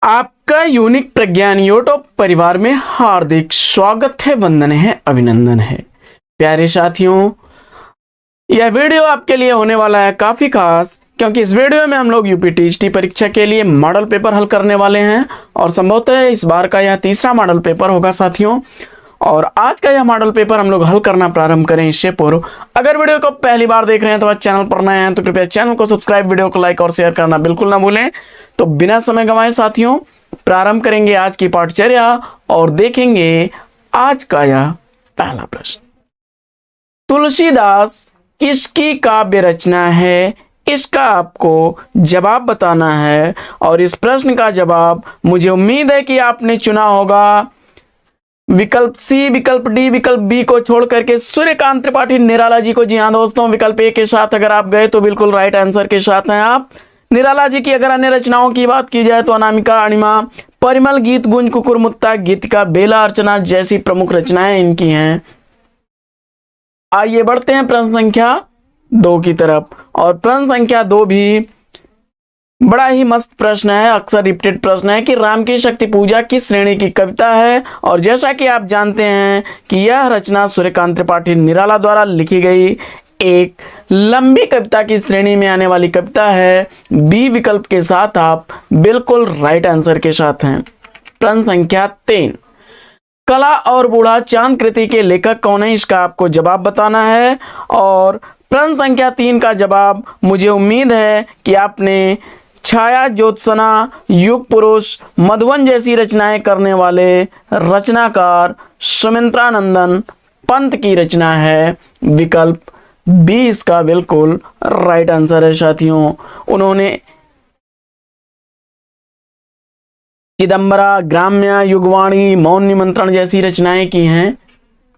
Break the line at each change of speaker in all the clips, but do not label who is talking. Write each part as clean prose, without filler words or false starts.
आपका यूनिक प्रज्ञान यूट्यूब परिवार में हार्दिक स्वागत है, वंदन है, अभिनंदन है। प्यारे साथियों, यह वीडियो आपके लिए होने वाला है काफी खास, क्योंकि इस वीडियो में हम लोग यूपीटीईटी परीक्षा के लिए मॉडल पेपर हल करने वाले हैं और संभवतः इस बार का यह तीसरा मॉडल पेपर होगा साथियों। और आज का यह मॉडल पेपर हम लोग हल करना प्रारंभ करें इससे पूर्व अगर वीडियो को पहली बार देख रहे हैं तो चैनल पर नए हैं तो कृपया चैनल को सब्सक्राइब, वीडियो को लाइक और शेयर करना बिल्कुल ना भूलें। तो बिना समय गंवाए साथियों प्रारंभ करेंगे आज की पाठचर्या और देखेंगे आज का यह पहला प्रश्न। तुलसीदास किसकी काव्य रचना है, इसका आपको जवाब बताना है। और इस प्रश्न का जवाब मुझे उम्मीद है कि आपने चुना होगा विकल्प सी, विकल्प डी, विकल्प बी को छोड़ करके सूर्यकांत त्रिपाठी निराला जी को। जी हाँ दोस्तों, विकल्प ए के साथ अगर आप गए तो बिल्कुल राइट आंसर के साथ हैं आप। निराला जी की अगर अन्य रचनाओं की बात की जाए तो अनामिका, अणिमा, परिमल, गीत गुंज, कुकुरमुत्ता, गीतिका, बेला, अर्चना जैसी प्रमुख रचनाएं इनकी हैं। आइए बढ़ते हैं प्रश्न संख्या 2 की तरफ। और प्रश्न संख्या 2 भी बड़ा ही मस्त प्रश्न है, अक्सर रिपीटेड प्रश्न है कि राम की शक्ति पूजा किस श्रेणी की कविता है। और जैसा कि आप जानते हैं कि यह रचना सूर्यकांत त्रिपाठी निराला द्वारा लिखी गई एक लंबी कविता की श्रेणी में आने वाली कविता है। बी विकल्प के साथ आप बिल्कुल राइट आंसर के साथ हैं। प्रश्न संख्या 3, कला और बूढ़ा चांद कृति के लेखक कौन है, इसका आपको जवाब बताना है। और प्रश्न संख्या 3 का जवाब मुझे उम्मीद है कि आपने छाया, ज्योत्सना, युग पुरुष, मधुवन जैसी रचनाएं करने वाले रचनाकार सुमित्रानंदन पंत की रचना है। विकल्प बी इसका बिल्कुल राइट आंसर है साथियों। उन्होंने चिदंबरा, ग्राम्य, युगवाणी, मौन निमंत्रण जैसी रचनाएं की हैं।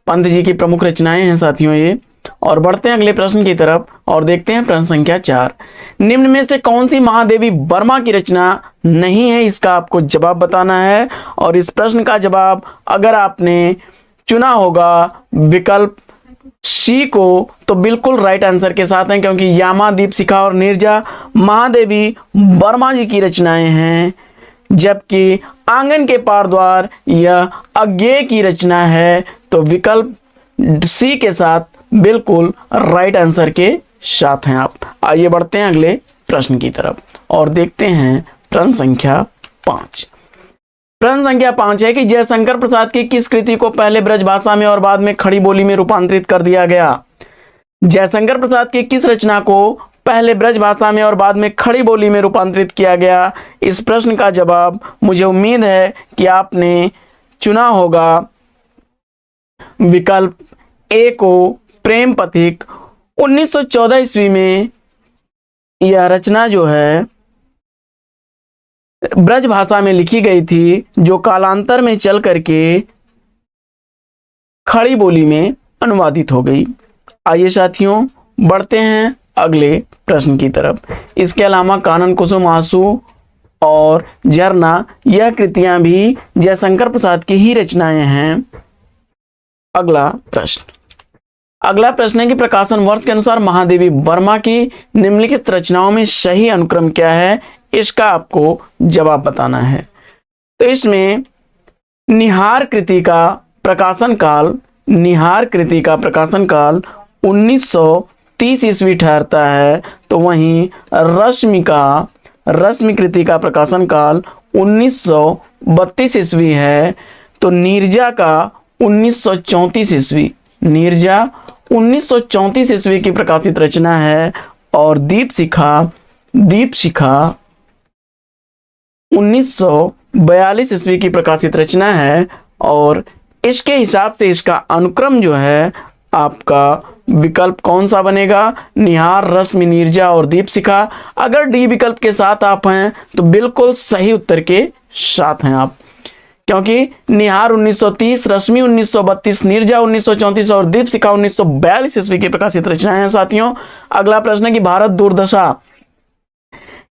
पंत जी की प्रमुख रचनाएं हैं साथियों ये। और बढ़ते हैं अगले प्रश्न की तरफ और देखते हैं प्रश्न संख्या 4, निम्न में से कौन सी महादेवी वर्मा की रचना नहीं है, इसका आपको जवाब बताना है। और इस प्रश्न का जवाब अगर आपने चुना होगा विकल्प सी को तो बिल्कुल राइट आंसर के साथ हैं, क्योंकि यामा, दीपशिखा और नीरजा महादेवी वर्मा जी की रचनाएं हैं, जबकि आंगन के पार द्वार यह अज्ञेय की रचना है। तो विकल्प सी के साथ बिल्कुल राइट आंसर के साथ हैं आप। आइए बढ़ते हैं अगले प्रश्न की तरफ और देखते हैं प्रश्न संख्या 5। प्रश्न संख्या 5 है कि जयशंकर प्रसाद की किस कृति को पहले ब्रज भाषा में और बाद में खड़ी बोली में रूपांतरित कर दिया गया। जयशंकर प्रसाद की किस रचना को पहले ब्रज भाषा में और बाद में खड़ी बोली में रूपांतरित किया गया, इस प्रश्न का जवाब मुझे उम्मीद है कि आपने चुना होगा विकल्प ए को, प्रेम पथिक। 1914 ईस्वी में यह रचना जो है ब्रज भाषा में लिखी गई थी, जो कालांतर में चल करके खड़ी बोली में अनुवादित हो गई। आइए साथियों बढ़ते हैं अगले प्रश्न की तरफ। इसके अलावा कानन कुसुम, आंसू और झरना यह कृतियां भी जयशंकर प्रसाद की ही रचनाएं हैं। अगला प्रश्न है कि प्रकाशन वर्ष के अनुसार महादेवी वर्मा की निम्नलिखित रचनाओं में सही अनुक्रम क्या है, इसका आपको जवाब बताना है। तो इसमें निहार कृति का प्रकाशन काल 1930 ईस्वी ठहरता है। तो वहीं रश्मि कृति का प्रकाशन काल 1932 ईस्वी है। तो नीरजा का 1934 ईस्वी, नीरजा 1934 ईस्वी की प्रकाशित रचना है। और दीपशिखा 1942 ईस्वी की प्रकाशित रचना है। और इसके हिसाब से इसका अनुक्रम जो है आपका विकल्प कौन सा बनेगा, निहार, रश्मि, नीरजा और दीपशिखा। अगर डी विकल्प के साथ आप हैं तो बिल्कुल सही उत्तर के साथ हैं आप, क्योंकि निहार 1930, रश्मि 1932, नीरजा 1934 और दीपशिखा 1942 ईस्वी की प्रकाशित रचनाएं हैं साथियों। अगला प्रश्न है कि भारत दुर्दशा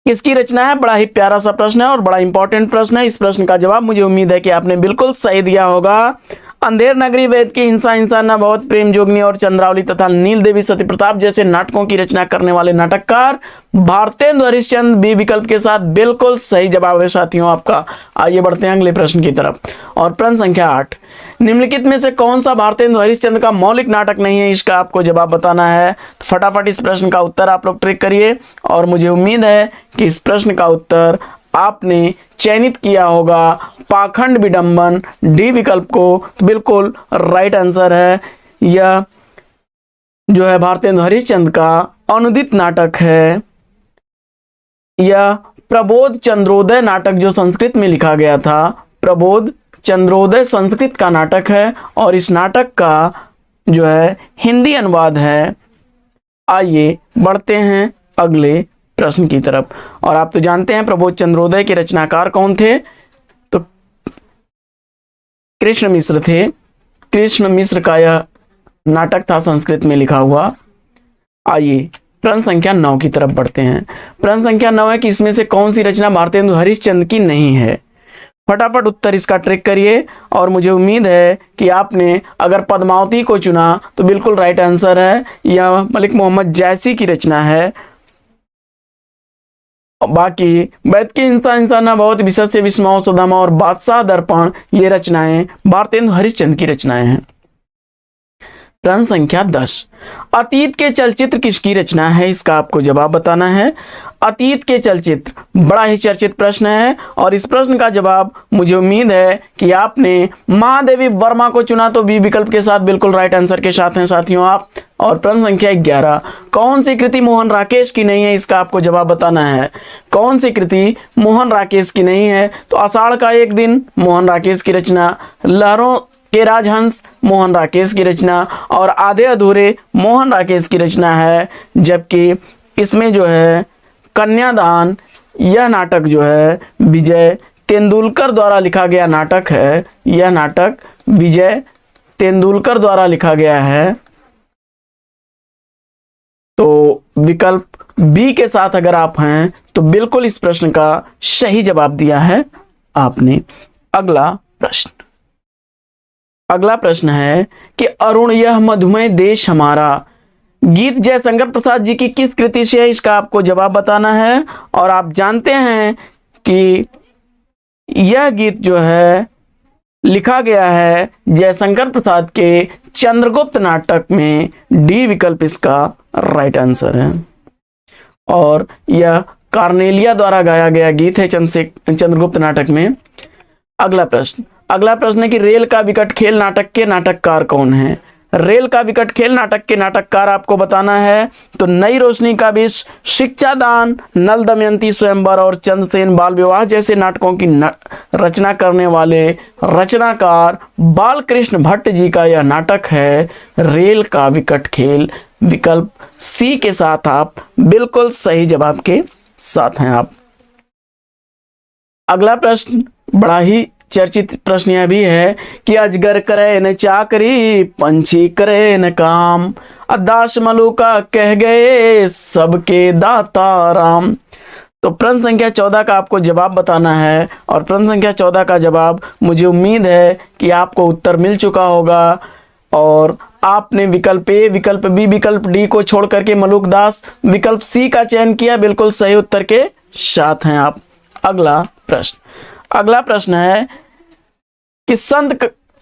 किसकी रचना है। बड़ा ही प्यारा सा प्रश्न है और बड़ा इंपॉर्टेंट प्रश्न है। इस प्रश्न का जवाब मुझे उम्मीद है कि आपने बिल्कुल सही दिया होगा। अंधेर नगरी, वेद की हिंसा, हिंसा न बहुत, प्रेम जोगनी और चंद्रावली तथा नील देवी सती प्रताप जैसे नाटकों की रचना करने वाले नाटककार भारतेंदु हरिश्चंद्र बी विकल्प के साथ बिल्कुल सही जवाब है साथियों आपका। आइए बढ़ते हैं अगले प्रश्न की तरफ। और प्रश्न संख्या 8, निम्नलिखित में से कौन सा भारतेंदु हरिश्चंद्र का मौलिक नाटक नहीं है, इसका आपको जवाब बताना है। तो फटाफट इस प्रश्न का उत्तर आप लोग ट्रिक करिए और मुझे उम्मीद है कि इस प्रश्न का उत्तर आपने चयनित किया होगा पाखंड विडंबन, डी विकल्प को। तो बिल्कुल राइट आंसर है, यह जो है भारतेंदु हरिश्चंद्र का अनुदित नाटक है। यह प्रबोध चंद्रोदय नाटक जो संस्कृत में लिखा गया था, प्रबोध चंद्रोदय संस्कृत का नाटक है और इस नाटक का जो है हिंदी अनुवाद है। आइए बढ़ते हैं अगले प्रश्न की तरफ। और आप तो जानते हैं प्रबोध चंद्रोदय के रचनाकार कौन थे, तो कृष्ण मिश्र थे। कृष्ण मिश्र का यह नाटक था संस्कृत में लिखा हुआ। आइए प्रश्न संख्या 9 की तरफ बढ़ते हैं। प्रश्न संख्या 9 है कि इसमें से कौन सी रचना भारतेंदु हरिश्चंद्र की नहीं है। फटाफट उत्तर इसका ट्रिक करिए और मुझे उम्मीद है कि आपने अगर पद्मावती को चुना तो बिल्कुल राइट आंसर है, यह मलिक मोहम्मद जैसी की रचना है। बाकी वैद की हिंसा, हिंसा न बहुत, विशस्य विस्मय, सुदामा और बादशाह दर्पण ये रचनाएं भारतेंदु हरिश्चंद्र की रचनाएं हैं। प्रश्न संख्या 10, अतीत के चलचित्र किसकी रचना है, इसका आपको जवाब बताना है। अतीत के चलचित्र बड़ा ही चर्चित प्रश्न है और इस प्रश्न का जवाब मुझे उम्मीद है कि आपने महादेवी वर्मा को चुना, तो बी विकल्प के साथ बिल्कुल राइट आंसर के साथ हैं साथियों आप। और प्रश्न संख्या 11, कौन सी कृति मोहन राकेश की नहीं है, इसका आपको जवाब बताना है। कौन सी कृति मोहन राकेश की नहीं है, तो आषाढ़ का एक दिन मोहन राकेश की रचना, लहरों के राजहंस मोहन राकेश की रचना और आधे अधूरे मोहन राकेश की रचना है। जबकि इसमें जो है कन्यादान यह नाटक जो है विजय तेंदुलकर द्वारा लिखा गया नाटक है। यह नाटक विजय तेंदुलकर द्वारा लिखा गया है। तो विकल्प बी के साथ अगर आप हैं तो बिल्कुल इस प्रश्न का सही जवाब दिया है आपने। अगला प्रश्न है कि अरुण यह मधुमेह देश हमारा गीत जयशंकर प्रसाद जी की किस कृति से है, इसका आपको जवाब बताना है। और आप जानते हैं कि यह गीत जो है लिखा गया है जयशंकर प्रसाद के चंद्रगुप्त नाटक में, डी विकल्प इसका राइट आंसर है। और यह कार्नेलिया द्वारा गाया गया गीत है चंद्रगुप्त नाटक में। अगला प्रश्न है कि रेल का विकट खेल नाटक के नाटककार कौन है। रेल का विकट खेल नाटक के नाटककार आपको बताना है। तो नई रोशनी का विष, शिक्षादान, नल दमयंती स्वयंवर और चंद्रसेन बाल विवाह जैसे नाटकों की रचना करने वाले रचनाकार बालकृष्ण भट्ट जी का यह नाटक है रेल का विकट खेल। विकल्प सी के साथ आप बिल्कुल सही जवाब के साथ हैं आप। अगला प्रश्न बड़ा ही चर्चित प्रश्न यह भी है कि अजगर करे न चाकरी, पंछी करे न काम, दास मलुका कह गए सबके दाता राम। तो प्रश्न संख्या 14 का आपको जवाब बताना है और प्रश्न संख्या 14 का जवाब मुझे उम्मीद है कि आपको उत्तर मिल चुका होगा और आपने विकल्प ए, विकल्प बी, विकल्प डी को छोड़ करके मलुक दास, विकल्प सी का चयन किया। बिल्कुल सही उत्तर के साथ हैं आप। अगला प्रश्न है कि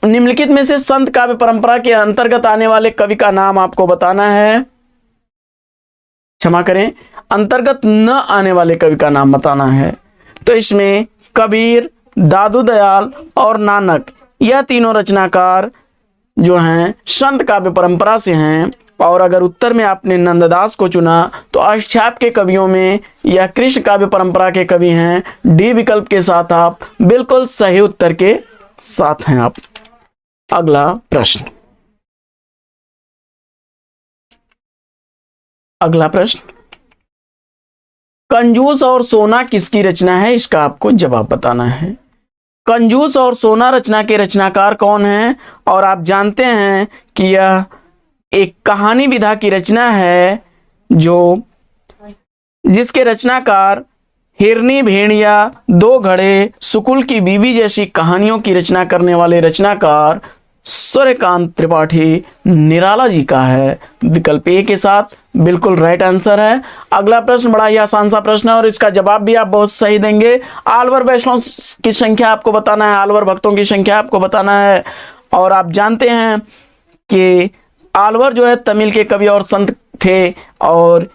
निम्नलिखित में से संत काव्य परंपरा के अंतर्गत आने वाले कवि का नाम आपको बताना है। क्षमा करें, अंतर्गत न आने वाले कवि का नाम बताना है। तो इसमें कबीर, दादू दयाल और नानक यह तीनों रचनाकार जो हैं संत काव्य परंपरा से हैं। और अगर उत्तर में आपने नंददास को चुना तो अष्टछाप के कवियों में यह कृष्ण काव्य परंपरा के कवि हैं। डी विकल्प के साथ आप बिल्कुल सही उत्तर के साथ हैं आप। अगला प्रश्न कंजूस और सोना किसकी रचना है, इसका आपको जवाब बताना है। कंजूस और सोना रचना के रचनाकार कौन हैं। और आप जानते हैं कि यह एक कहानी विधा की रचना है जिसके रचनाकार हिरनी, भेड़िया, दो घड़े, सुकुल की बीवी जैसी कहानियों की रचना करने वाले रचनाकार सूर्यकांत त्रिपाठी निराला जी का है। विकल्प ए के साथ बिल्कुल राइट आंसर है। अगला प्रश्न बड़ा ही आसान सा प्रश्न है और इसका जवाब भी आप बहुत सही देंगे। आलवर वैष्णव की संख्या आपको बताना है, आलवर भक्तों की संख्या आपको बताना है। और आप जानते हैं कि आलवर जो है तमिल के कवि और संत थे और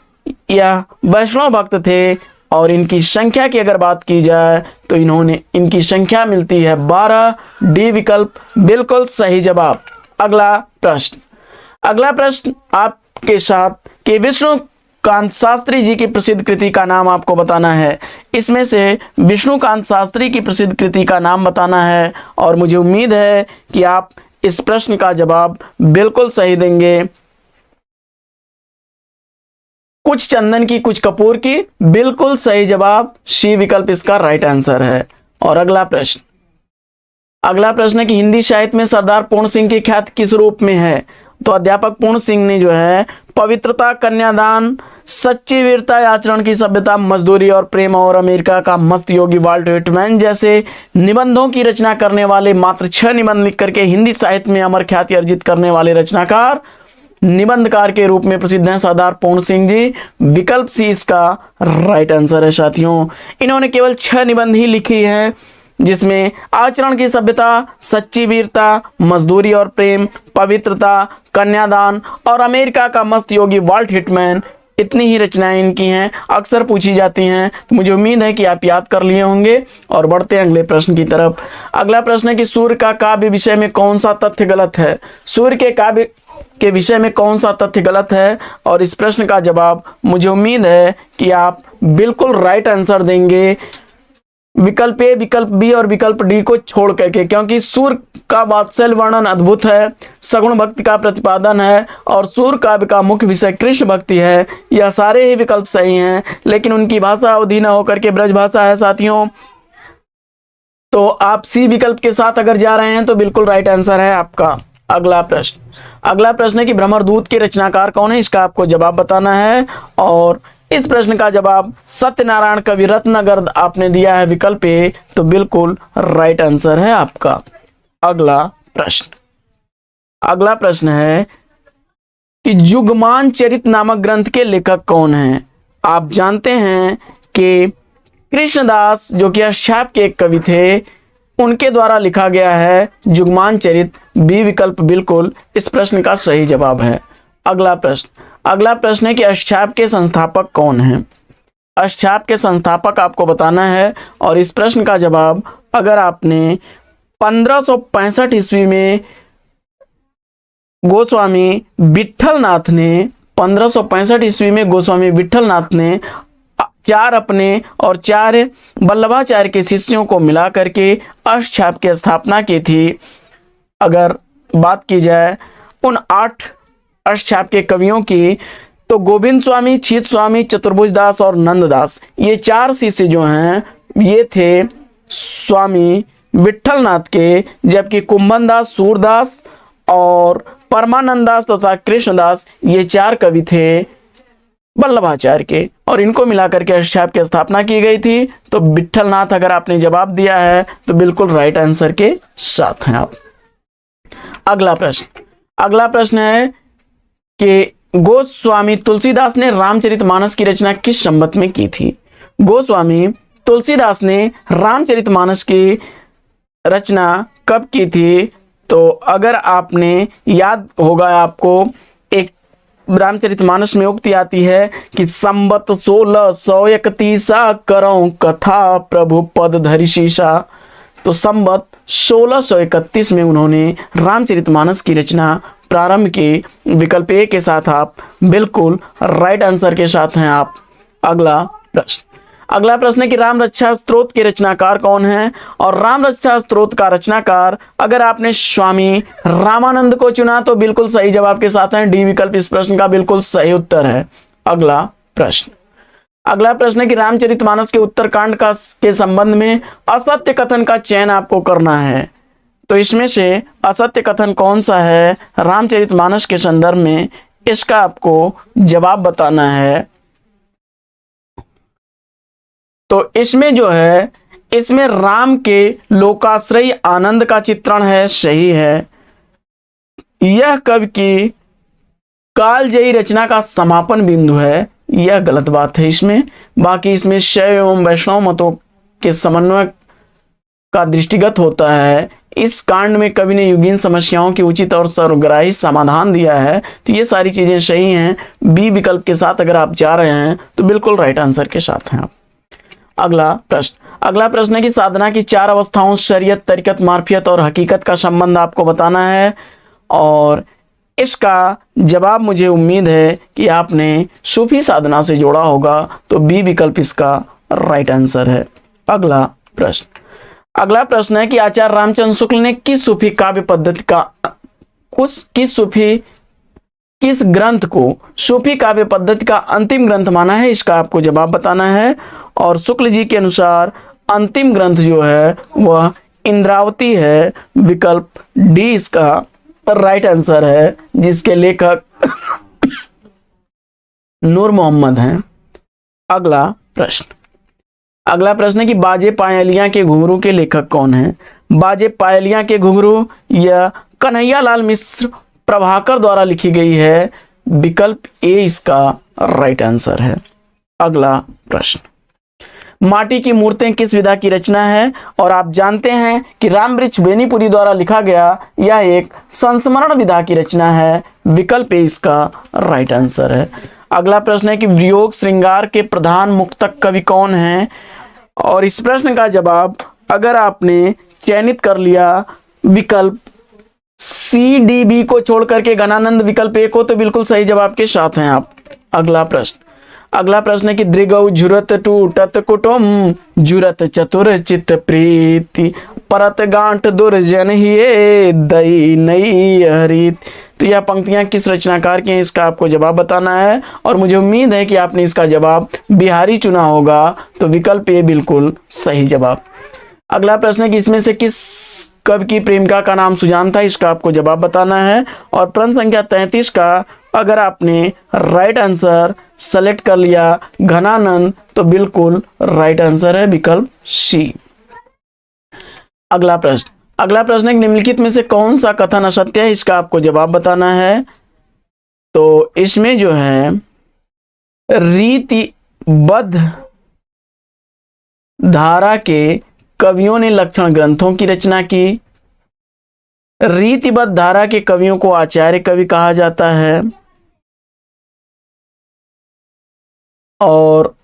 यह वैष्णव भक्त थे। और इनकी संख्या की अगर बात की जाए तो इनकी संख्या मिलती है 12। डी विकल्प बिल्कुल सही जवाब। अगला प्रश्न आपके साथ कि विष्णुकांत शास्त्री जी की प्रसिद्ध कृति का नाम आपको बताना है। इसमें से विष्णुकांत शास्त्री की प्रसिद्ध कृति का नाम बताना है और मुझे उम्मीद है कि आप इस प्रश्न का जवाब बिल्कुल सही देंगे। कुछ चंदन की कुछ कपूर की, बिल्कुल सही जवाब, सी विकल्प इसका राइट आंसर है। और अगला प्रश्न है कि हिंदी साहित्य में सरदार पूर्ण सिंह की ख्याति किस रूप में है। तो अध्यापक पूर्ण सिंह ने जो है पवित्रता, कन्यादान, सच्ची वीरता, आचरण की सभ्यता, मजदूरी और प्रेम और अमेरिका का मस्त योगी वाल्ट व्हिटमैन जैसे निबंधों की रचना करने वाले मात्र 6 निबंध लिख करके हिंदी साहित्य में अमर ख्याति अर्जित करने वाले रचनाकार, निबंधकार के रूप में प्रसिद्ध हैं सरदार पूर्ण सिंह जी। विकल्प सी इसका राइट आंसर है साथियों। इन्होंने केवल 6 निबंध ही लिखी है, जिसमें आचरण की सभ्यता, सच्ची वीरता, मजदूरी और प्रेम, पवित्रता, कन्यादान और अमेरिका का मस्त योगी वाल्ट व्हिटमैन, इतनी ही रचनाएं इनकी हैं, अक्सर पूछी जाती हैं। तो मुझे उम्मीद है कि आप याद कर लिए होंगे। और बढ़ते हैं अगले प्रश्न की तरफ। अगला प्रश्न है कि सूर्य का काव्य विषय में कौन सा तथ्य गलत है। सूर्य के काव्य के विषय में कौन सा तथ्य गलत है, और इस प्रश्न का जवाब मुझे उम्मीद है कि आप बिल्कुल राइट आंसर देंगे। विकल्प ए, विकल्प बी और विकल्प डी को छोड़ करके, क्योंकि सूर्य का वात्सल्य वर्णन अद्भुत है, सगुण भक्ति का प्रतिपादन है और सूर्य काव्य का मुख्य विषय कृष्ण भक्ति है। यह सारे ही विकल्प सही हैं, लेकिन उनकी भाषा अवधि न होकर के ब्रज भाषा है साथियों। तो आप सी विकल्प के साथ अगर जा रहे हैं तो बिल्कुल राइट आंसर है आपका। अगला प्रश्न है कि भ्रमरदूत के रचनाकार कौन है, इसका आपको जवाब बताना है। और इस प्रश्न का जवाब सत्यनारायण कवि रत्नाकर आपने दिया है विकल्प ए, तो बिल्कुल राइट आंसर है आपका। अगला प्रश्न है कि युग्मान चरित नामक ग्रंथ के लेखक कौन हैं। आप जानते हैं कि कृष्णदास जो कि अष्टछाप के एक कवि थे, उनके द्वारा लिखा गया है युग्मान चरित। बी विकल्प बिल्कुल इस प्रश्न का सही जवाब है। अगला प्रश्न है कि अष्टछाप के संस्थापक कौन हैं। अष्टछाप के संस्थापक आपको बताना है और इस प्रश्न का जवाब अगर आपने 1565 ईस्वी में गोस्वामी विट्ठलनाथ ने 1565 ईस्वी में गोस्वामी विट्ठलनाथ ने 4 अपने और 4 वल्लभाचार्य के शिष्यों को मिला करके अष्टछाप की स्थापना की थी। अगर बात की जाए उन 8 अष्टछाप के कवियों की, तो गोविंद स्वामी, छीत स्वामी, चतुर्भुज दास और नंददास, ये 4 शिष्य जो हैं ये थे स्वामी विट्ठलनाथ के, जबकि कुंभन दास, सूरदास और परमानंद दास तथा कृष्णदास ये 4 कवि थे वल्लभाचार्य के, और इनको मिलाकर के अष्टछाप की स्थापना की गई थी। तो विट्ठलनाथ अगर आपने जवाब दिया है तो बिल्कुल राइट आंसर के साथ हैं आप। अगला प्रश्न है कि गोस्वामी तुलसीदास ने रामचरितमानस की रचना किस संवत में की थी। गोस्वामी तुलसीदास ने रामचरितमानस की रचना कब की थी। तो अगर आपने याद होगा, आपको एक रामचरितमानस में उक्ति आती है कि संवत 1631 करो कथा प्रभु पद धरि शीशा। तो संवत 1631 में उन्होंने रामचरितमानस की रचना प्रारंभ की। विकल्प ए के साथ आप बिल्कुल राइट आंसर के साथ हैं आप। अगला प्रश्न है कि राम रक्षा स्तोत्र के रचनाकार कौन है। और राम रक्षा स्तोत्र का रचनाकार अगर आपने स्वामी रामानंद को चुना तो बिल्कुल सही जवाब के साथ हैं। डी विकल्प इस प्रश्न का बिल्कुल सही उत्तर है। अगला प्रश्न है कि रामचरितमानस के उत्तरकांड के संबंध में असत्य कथन का चयन आपको करना है। तो इसमें से असत्य कथन कौन सा है रामचरितमानस के संदर्भ में, इसका आपको जवाब बताना है। तो इसमें जो है, इसमें राम के लोकाश्रयी आनंद का चित्रण है, सही है। यह कवि की कालजयी रचना का समापन बिंदु है, यह गलत बात है इसमें। बाकी इसमें शैव एवं वैष्णव मतों के समन्वय का दृष्टिगत होता है। इस कांड में कवि ने युगीन समस्याओं की उचित और सर्वग्राही समाधान दिया है, तो ये सारी चीजें सही हैं। बी विकल्प के साथ अगर आप जा रहे हैं तो बिल्कुल राइट आंसर के साथ हैं आप। अगला प्रश्न है कि साधना की 4 अवस्थाओं शरीयत, तरीकत, मार्फियत और हकीकत का संबंध आपको बताना है, और इसका जवाब मुझे उम्मीद है कि आपने सूफी साधना से जोड़ा होगा, तो बी विकल्प इसका राइट आंसर है। अगला प्रश्न है कि आचार्य रामचंद्र शुक्ल ने किस सूफी काव्य पद्धति का किस ग्रंथ को सूफी काव्य पद्धति का अंतिम ग्रंथ माना है, इसका आपको जवाब बताना है। और शुक्ल जी के अनुसार अंतिम ग्रंथ जो है वह इंद्रावती है, विकल्प डी इसका राइट आंसर है, जिसके लेखक नूर मोहम्मद हैं। अगला प्रश्न है कि बाजे पायलियां के घुंघरू के लेखक कौन हैं? बाजे पायलियां के घुंघरू यह कन्हैया लाल मिश्र प्रभाकर द्वारा लिखी गई है, विकल्प ए इसका राइट आंसर है। अगला प्रश्न, माटी की मूर्तें किस विधा की रचना है? और आप जानते हैं कि रामवृक्ष बेनीपुरी द्वारा लिखा गया यह एक संस्मरण विधा की रचना है, विकल्प ए इसका राइट आंसर है। अगला प्रश्न है कि वियोग श्रृंगार के प्रधान मुक्तक कवि कौन हैं? और इस प्रश्न का जवाब अगर आपने चयनित कर लिया विकल्प सी डी बी को छोड़ करके घनानंद विकल्प ए को, तो बिल्कुल सही जवाब के साथ हैं आप। अगला प्रश्न है कि दृगौ झुरत टूटत कुटुम झुरत चतुर चित प्रीति परत गांठ दुर्जन हिये दई नई हरित। तो यह पंक्तियां किस रचनाकार की हैं, इसका आपको जवाब बताना है, और मुझे उम्मीद है कि आपने इसका जवाब बिहारी चुना होगा, तो विकल्प ए बिल्कुल सही जवाब। अगला प्रश्न है कि इसमें से किस कवि की प्रेमिका का नाम सुजान था, इसका आपको जवाब बताना है। और प्रश्न संख्या 33 का अगर आपने राइट आंसर सेलेक्ट कर लिया घनानंद, तो बिल्कुल राइट आंसर है विकल्प सी। अगला प्रश्न है निम्नलिखित में से कौन सा कथन असत्य है, इसका आपको जवाब बताना है। तो इसमें जो है रीतिबद्ध धारा के कवियों ने लक्षण ग्रंथों की रचना की। रीतिबद्ध धारा के कवियों को आचार्य कवि कहा जाता है, और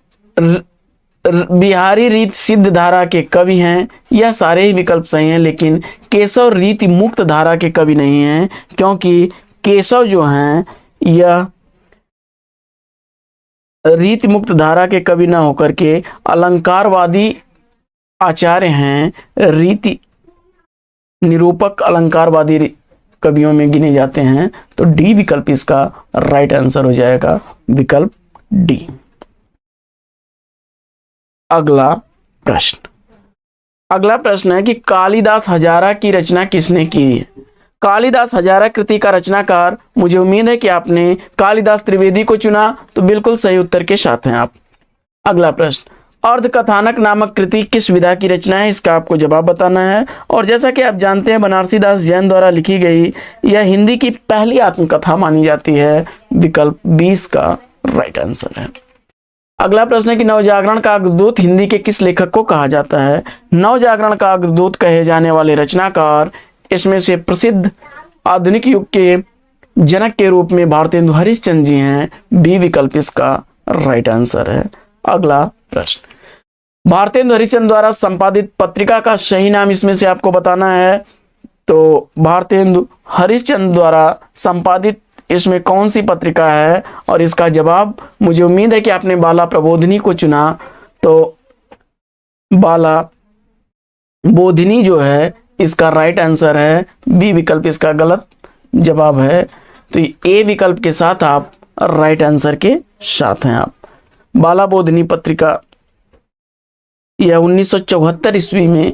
बिहारी रीत सिद्ध धारा के कवि हैं। यह सारे ही विकल्प सही हैं, लेकिन केशव रीति मुक्त धारा के कवि नहीं हैं, क्योंकि केशव जो हैं यह रीति मुक्त धारा के कवि न होकर के अलंकारवादी आचार्य हैं, रीति निरूपक अलंकारवादी कवियों में गिने जाते हैं। तो डी विकल्प इसका राइट आंसर हो जाएगा, विकल्प डी। अगला प्रश्न है कि कालिदास हजारा की रचना किसने की है? कालिदास हजारा कृति का रचनाकार, मुझे उम्मीद है कि आपने कालिदास त्रिवेदी को चुना, तो बिल्कुल सही उत्तर के साथ हैं आप। अगला प्रश्न, अर्धकथानक नामक कृति किस विधा की रचना है, इसका आपको जवाब बताना है। और जैसा कि आप जानते हैं बनारसी दास जैन द्वारा लिखी गई यह हिंदी की पहली आत्मकथा मानी जाती है, विकल्प 20 का राइट आंसर है। अगला प्रश्न है कि नवजागरण का अग्रदूत हिंदी के किस लेखक को कहा जाता है? नवजागरण का अग्रदूत कहे जाने वाले रचनाकार इसमें से प्रसिद्ध आधुनिक युग के जनक के रूप में भारतेंदु हरिश्चंद्र जी हैं, बी विकल्प इसका राइट आंसर है। अगला प्रश्न, भारतेंदु हरिश्चंद्र द्वारा संपादित पत्रिका का सही नाम इसमें से आपको बताना है। तो भारतेंदु हरिश्चंद्र द्वारा संपादित इसमें कौन सी पत्रिका है, और इसका जवाब मुझे उम्मीद है कि आपने बाला प्रबोधिनी को चुना, तो बाला बोधिनी जो है इसका राइट आंसर है, बी विकल्प इसका गलत जवाब है। तो ए विकल्प के साथ आप राइट आंसर के साथ हैं आप। बाला बोधिनी पत्रिका यह 1974 ईस्वी में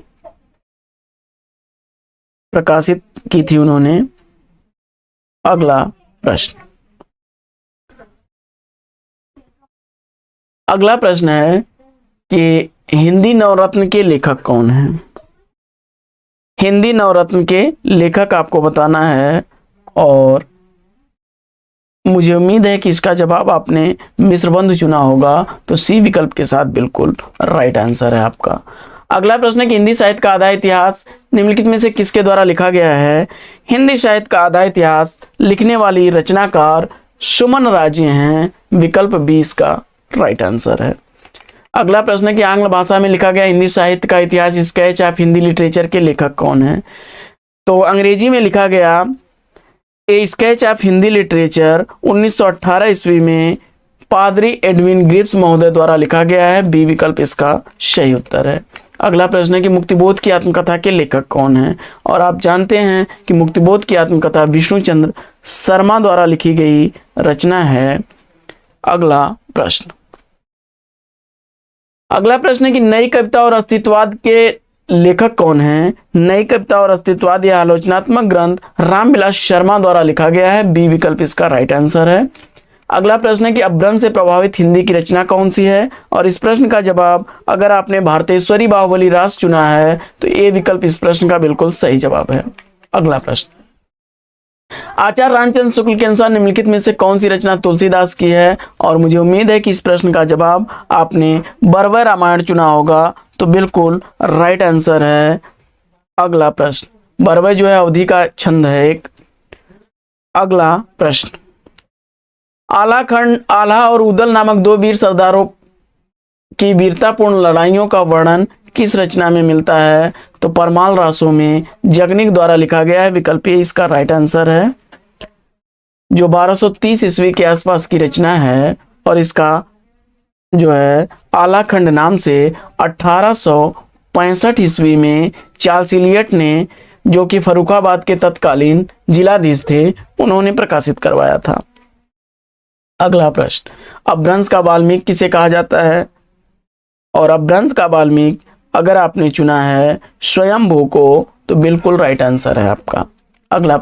प्रकाशित की थी उन्होंने। अगला प्रश्न है कि हिंदी नवरत्न के लेखक कौन हैं? हिंदी नवरत्न के लेखक आपको बताना है, और मुझे उम्मीद है कि इसका जवाब आपने मिश्रबंध चुना होगा, तो सी विकल्प के साथ बिल्कुल राइट आंसर है आपका। अगला प्रश्न है कि हिंदी साहित्य का आधा इतिहास निम्नलिखित में से किसके द्वारा लिखा गया है? हिंदी साहित्य का आधा इतिहास लिखने वाली रचनाकार सुमन राजे हैं, विकल्प 20 का राइट आंसर है। अगला प्रश्न है कि आंग्ल भाषा में लिखा गया हिंदी साहित्य का इतिहास स्केच ऑफ हिंदी लिटरेचर के लेखक कौन है? तो अंग्रेजी में लिखा गया ए स्केच ऑफ हिंदी लिटरेचर 1918 ईस्वी में पादरी एडविन ग्रिप्स महोदय द्वारा लिखा गया है, बी विकल्प इसका सही उत्तर है। अगला प्रश्न है कि मुक्तिबोध की आत्मकथा के लेखक कौन है? और आप जानते हैं कि मुक्तिबोध की आत्मकथा विष्णुचंद्र शर्मा द्वारा लिखी गई रचना है। अगला प्रश्न है कि नई कविता और अस्तित्ववाद के लेखक कौन है? नई कविता और अस्तित्ववाद यह आलोचनात्मक ग्रंथ रामविलास शर्मा द्वारा लिखा गया है, बी विकल्प इसका राइट आंसर है। अगला प्रश्न है कि अपभ्रंश से प्रभावित हिंदी की रचना कौन सी है? और इस प्रश्न का जवाब अगर आपने भारतेश्वरी बाहुबली रास चुना है तो ए विकल्प इस प्रश्न का बिल्कुल सही जवाब है। अगला प्रश्न, आचार्य रामचंद्र शुक्ल के अनुसार निम्नलिखित में से कौन सी रचना तुलसीदास की है? और मुझे उम्मीद है कि इस प्रश्न का जवाब आपने बरवे रामायण चुना होगा, तो बिल्कुल राइट आंसर है। अगला प्रश्न, बरवे जो है अवधि का छंद है एक। अगला प्रश्न, आल्हा और उदल नामक दो वीर सरदारों की वीरतापूर्ण लड़ाइयों का वर्णन किस रचना में मिलता है? तो परमाल रासों में जगनिक द्वारा लिखा गया है, विकल्प ए इसका राइट आंसर है, जो 1230 ईस्वी के आसपास की रचना है। और इसका जो है आलाखंड नाम से 1865 ईस्वी में चार्ल्स इलियट ने, जो कि फर्रुखाबाद के तत्कालीन जिलाधीश थे, उन्होंने प्रकाशित करवाया था। अगला प्रश्न, अपभ्रंश का वाल्मीकि किसे कहा जाता है? और अपभ्रंश का वाल्मीकि अगर आपने चुना है स्वयंभू को, तो बिल्कुल राइट आंसर है आपका। अगला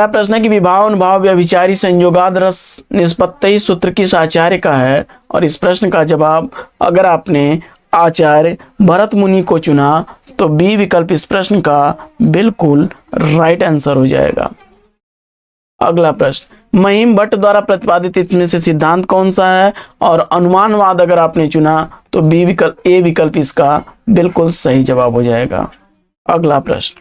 प्रश्न है कि विभाव अनुभाव व्यभिचारी संयोगाद रस निष्पत्ति सूत्र किस आचार्य का है? और इस प्रश्न का जवाब अगर आपने आचार्य भरत मुनि को चुना तो बी विकल्प इस प्रश्न का बिल्कुल राइट आंसर हो जाएगा। अगला प्रश्न, महिम भट्ट द्वारा प्रतिपादित इसमें से सिद्धांत कौन सा है? और अनुमानवाद अगर आपने चुना तो बी विकल्प ए विकल्प इसका बिल्कुल सही जवाब हो जाएगा। अगला प्रश्न,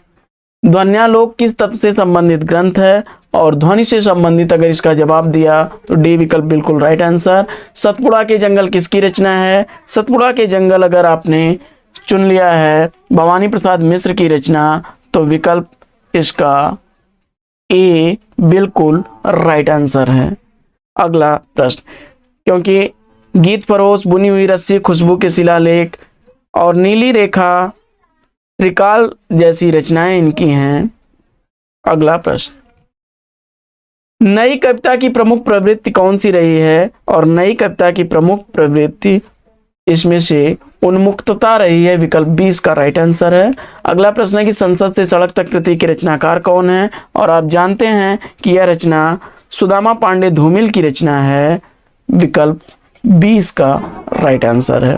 ध्वन्यालोक किस तत्व से संबंधित ग्रंथ है? और ध्वनि से संबंधित अगर इसका जवाब दिया तो डी विकल्प बिल्कुल राइट आंसर। सतपुड़ा के जंगल किसकी रचना है? सतपुड़ा के जंगल अगर आपने चुन लिया है भवानी प्रसाद मिश्र की रचना, तो विकल्प इसका ए बिल्कुल राइट आंसर है। अगला प्रश्न, क्योंकि गीत फरोश, बुनी हुई रस्सी, खुशबू के शिलालेख और नीली रेखा, त्रिकाल जैसी रचनाएं इनकी हैं। अगला प्रश्न, नई कविता की प्रमुख प्रवृत्ति कौन सी रही है? और नई कविता की प्रमुख प्रवृत्ति इसमें से उन्मुक्तता रही है, विकल्प 20 का राइट आंसर है। अगला प्रश्न है कि संसद से सड़क तक कृति के रचनाकार कौन है? और आप जानते हैं कि यह रचना सुदामा पांडे धूमिल की रचना है, विकल्प 20 का राइट आंसर है।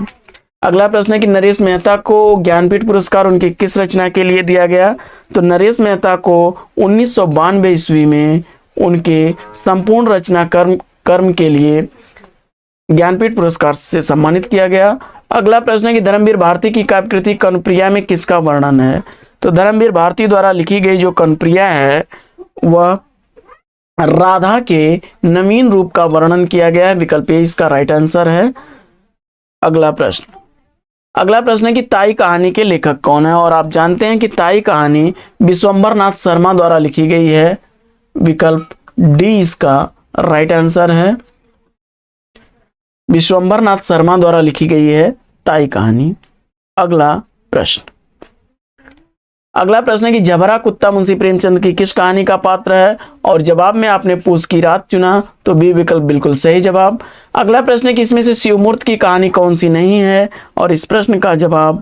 अगला प्रश्न है कि नरेश मेहता को ज्ञानपीठ पुरस्कार उनकी किस रचना के लिए दिया गया? तो नरेश मेहता को 1992 ईस्वी में उनके संपूर्ण रचना कर्म के लिए ज्ञानपीठ पुरस्कार से सम्मानित किया गया। अगला प्रश्न है कि धर्मवीर भारती की काव्यकृति कनुप्रिया में किसका वर्णन है? तो धर्मवीर भारती द्वारा लिखी गई जो कनुप्रिया है वह राधा के नवीन रूप का वर्णन किया गया है, विकल्प ए इसका राइट आंसर है। अगला प्रश्न है कि ताई कहानी के लेखक कौन है? और आप जानते हैं कि ताई कहानी विश्वंभर नाथ शर्मा द्वारा लिखी गई है, विकल्प डी इसका राइट आंसर है। विश्वंभर नाथ शर्मा द्वारा लिखी गई है ताई कहानी। अगला प्रश्न है कि झबरा कुत्ता मुंशी प्रेमचंद की किस कहानी का पात्र है? और जवाब में आपने पूस की रात चुना, तो बी विकल्प बिल्कुल सही जवाब। अगला प्रश्न है कि इसमें से शिवमूर्त की कहानी कौन सी नहीं है? और इस प्रश्न का जवाब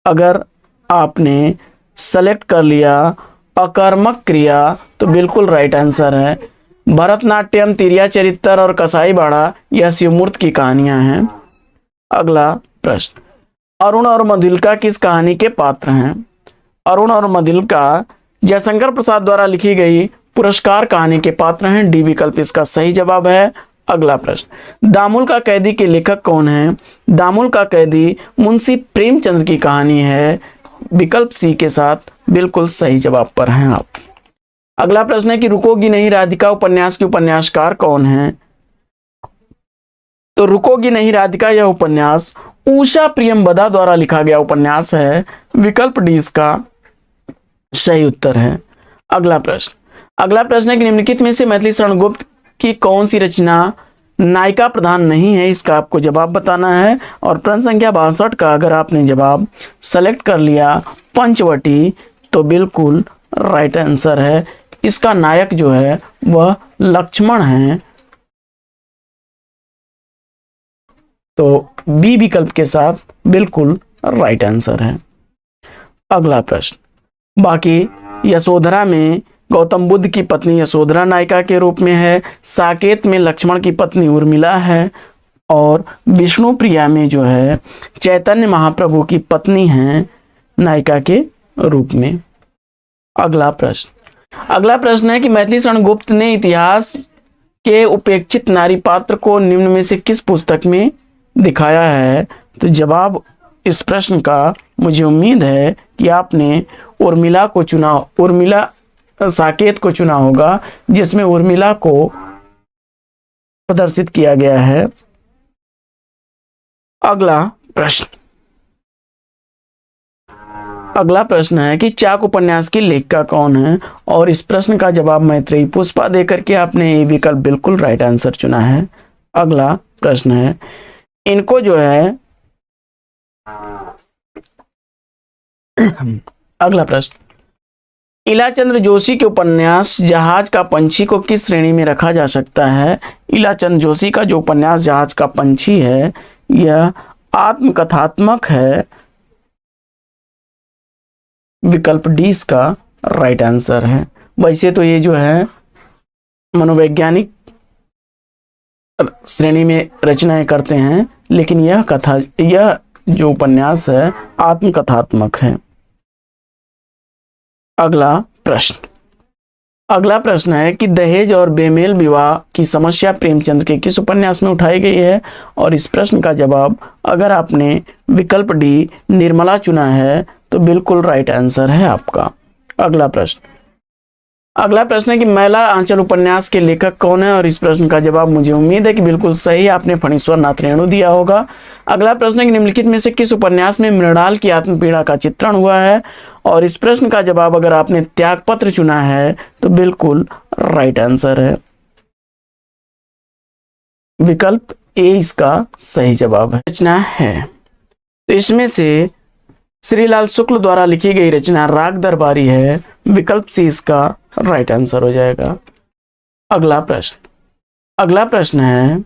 अगर आपने सेलेक्ट कर लिया अकर्मक क्रिया, तो बिल्कुल राइट आंसर है। भरतनाट्यम, तिरिया चरित्र और कसाई बाड़ा यह शिवमूर्त की कहानियां हैं। अगला प्रश्न, अरुण और मधुलिका किस कहानी के पात्र हैं? अरुण और मधुलिका जयशंकर प्रसाद द्वारा लिखी गई पुरस्कार कहानी के पात्र हैं? डी विकल्प इसका सही जवाब है। अगला प्रश्न, दामुल का कैदी के लेखक कौन है? दामुल का कैदी मुंशी प्रेमचंद्र की कहानी है। विकल्प सी के साथ बिल्कुल सही जवाब पर हैं आप। अगला प्रश्न है कि रुकोगी नहीं राधिका उपन्यास के उपन्यासकार कौन है? तो रुकोगी नहीं राधिका यह उपन्यास उषा प्रियमवदा द्वारा लिखा गया उपन्यास है। विकल्प डी इसका सही उत्तर है। अगला प्रश्न है कि निम्नलिखित में से मैथिली शरण गुप्त की कौन सी रचना नायिका प्रधान नहीं है? इसका आपको जवाब बताना है। और प्रश्न संख्या 62 का अगर आपने जवाब सेलेक्ट कर लिया पंचवटी तो बिल्कुल राइट आंसर है। इसका नायक जो है वह लक्ष्मण है। तो बी विकल्प के साथ बिल्कुल राइट आंसर है। अगला प्रश्न, बाकी यशोधरा में गौतम बुद्ध की पत्नी यशोधरा नायिका के रूप में है। साकेत में लक्ष्मण की पत्नी उर्मिला है। और विष्णु प्रिया में जो है चैतन्य महाप्रभु की पत्नी है नायिका के रूप में। अगला प्रश्न है कि मैथिली शरण गुप्त ने इतिहास के उपेक्षित नारी पात्र को निम्न में से किस पुस्तक में दिखाया है? तो जवाब इस प्रश्न का मुझे उम्मीद है कि आपने उर्मिला को चुना, उर्मिला साकेत को चुना होगा, जिसमें उर्मिला को प्रदर्शित किया गया है। अगला प्रश्न है कि चाक उपन्यास की लेखिका कौन है? और इस प्रश्न का जवाब मैत्रेयी पुष्पा देकर के आपने ये विकल्प बिल्कुल राइट आंसर चुना है। अगला प्रश्न है, इनको जो है अगला प्रश्न, इलाचंद्र जोशी के उपन्यास जहाज का पंछी को किस श्रेणी में रखा जा सकता है? इलाचंद्र जोशी का जो उपन्यास जहाज का पंछी है यह आत्मकथात्मक है। विकल्प डी इसका राइट आंसर है। वैसे तो ये जो है मनोवैज्ञानिक श्रेणी में रचनाएं करते हैं, लेकिन यह जो उपन्यास है आत्मकथात्मक है। अगला प्रश्न है कि दहेज और बेमेल विवाह की समस्या प्रेमचंद के किस उपन्यास में उठाई गई है? और इस प्रश्न का जवाब अगर आपने विकल्प डी निर्मला चुना है तो बिल्कुल राइट आंसर है आपका। अगला प्रश्न है कि मैला आंचल उपन्यास के लेखक कौन है? और इस प्रश्न का जवाब मुझे उम्मीद है कि बिल्कुल सही आपने फणीश्वर नाथ रेणु दिया होगा। अगला प्रश्न है कि निम्नलिखित में से किस उपन्यास में मृणाल की आत्मपीड़ा का चित्रण हुआ है? और इस प्रश्न का जवाब अगर आपने त्यागपत्र चुना है तो बिल्कुल राइट आंसर है। विकल्प ए इसका सही जवाब है। रचना है तो इसमें से श्रीलाल शुक्ल द्वारा लिखी गई रचना राग दरबारी है। विकल्प सी इसका राइट आंसर हो जाएगा। अगला प्रश्न है,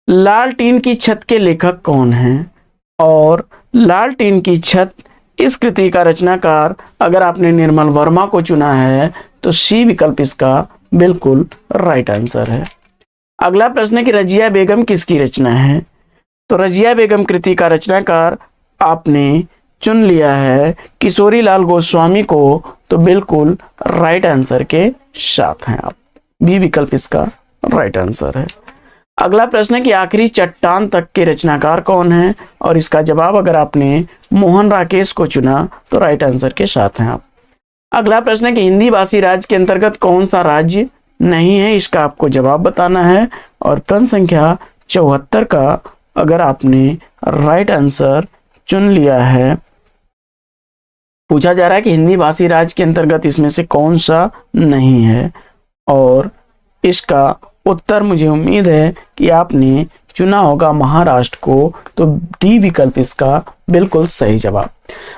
लाल टीन की छत के लेखक कौन हैं? और लाल टीन की छत इस कृति का रचनाकार अगर आपने निर्मल वर्मा को चुना है तो सी विकल्प इसका बिल्कुल राइट आंसर है। अगला प्रश्न है कि रजिया बेगम किसकी रचना है? तो रजिया बेगम कृति का रचनाकार आपने चुन लिया है किशोरी लाल गोस्वामी को, तो बिल्कुल राइट आंसर के साथ हैं आप। बी विकल्प इसका राइट आंसर है। अगला प्रश्न है कि आखिरी चट्टान तक के रचनाकार कौन है? और इसका जवाब अगर आपने मोहन राकेश को चुना तो राइट आंसर के साथ हैं आप। अगला प्रश्न है कि हिंदी भाषी राज्य के अंतर्गत कौन सा राज्य नहीं है? इसका आपको जवाब बताना है। और प्रश्न संख्या 74 का अगर आपने राइट आंसर चुन लिया है, पूछा जा रहा है कि हिंदी भाषी राज्य के अंतर्गत इसमें से कौन सा नहीं है, और इसका उत्तर मुझे उम्मीद है कि आपने चुना होगा महाराष्ट्र को, तो डी विकल्प इसका बिल्कुल सही जवाब।